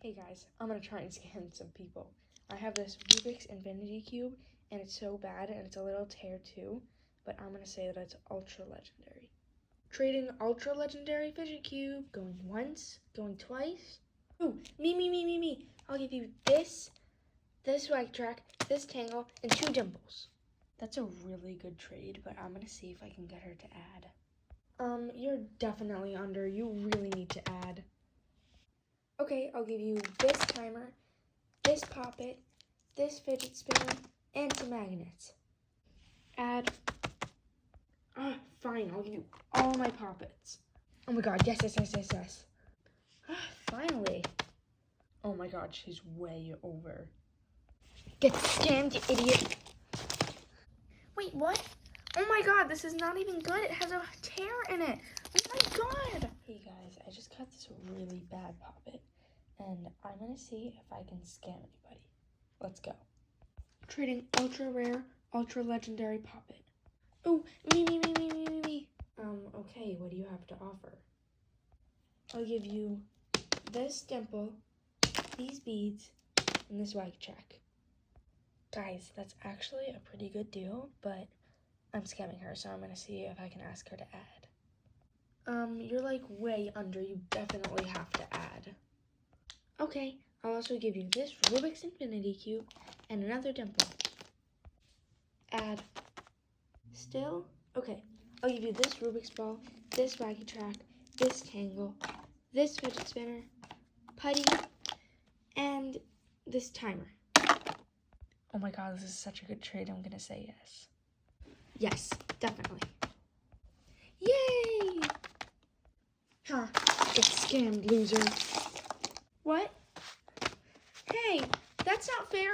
Hey guys, I'm gonna try and scam some people. I have this Rubik's Infinity Cube, and it's so bad, and it's a little tear too, but I'm gonna say that it's ultra legendary. Trading ultra legendary fidget cube, going once, going twice. Ooh, me. I'll give you this swag track, this tangle, and 2 dimples. That's a really good trade, but I'm gonna see if I can get her to add. You're definitely under. You really need to add. Okay, I'll give you this timer, this poppet, this fidget spinner, and some magnets. Add. Fine, I'll give you all my poppets. Oh my god, yes. Finally. Oh my god, she's way over. Get scammed, you idiot. Wait, what? Oh my god, this is not even good. It has a tear in it. Oh my god. Hey guys, I just got this really bad poppet, and I'm gonna see if I can scam anybody. Let's go. Trading ultra rare, ultra legendary poppet. Oh, me. Okay, what do you have to offer? I'll give you this dimple, these beads, and this white check. Guys, that's actually a pretty good deal, but I'm scamming her, so I'm gonna see if I can ask her to add. You're like way under. You definitely have to add. Okay, I'll also give you this Rubik's Infinity Cube and another dimple. Add. Still? Okay, I'll give you this Rubik's Ball, this Wacky Track, this Tangle, this Fidget Spinner, Putty, and this timer. Oh my god, this is such a good trade. I'm gonna say yes. Yes, definitely. Yay! Huh, get scammed, loser. What? Hey, that's not fair.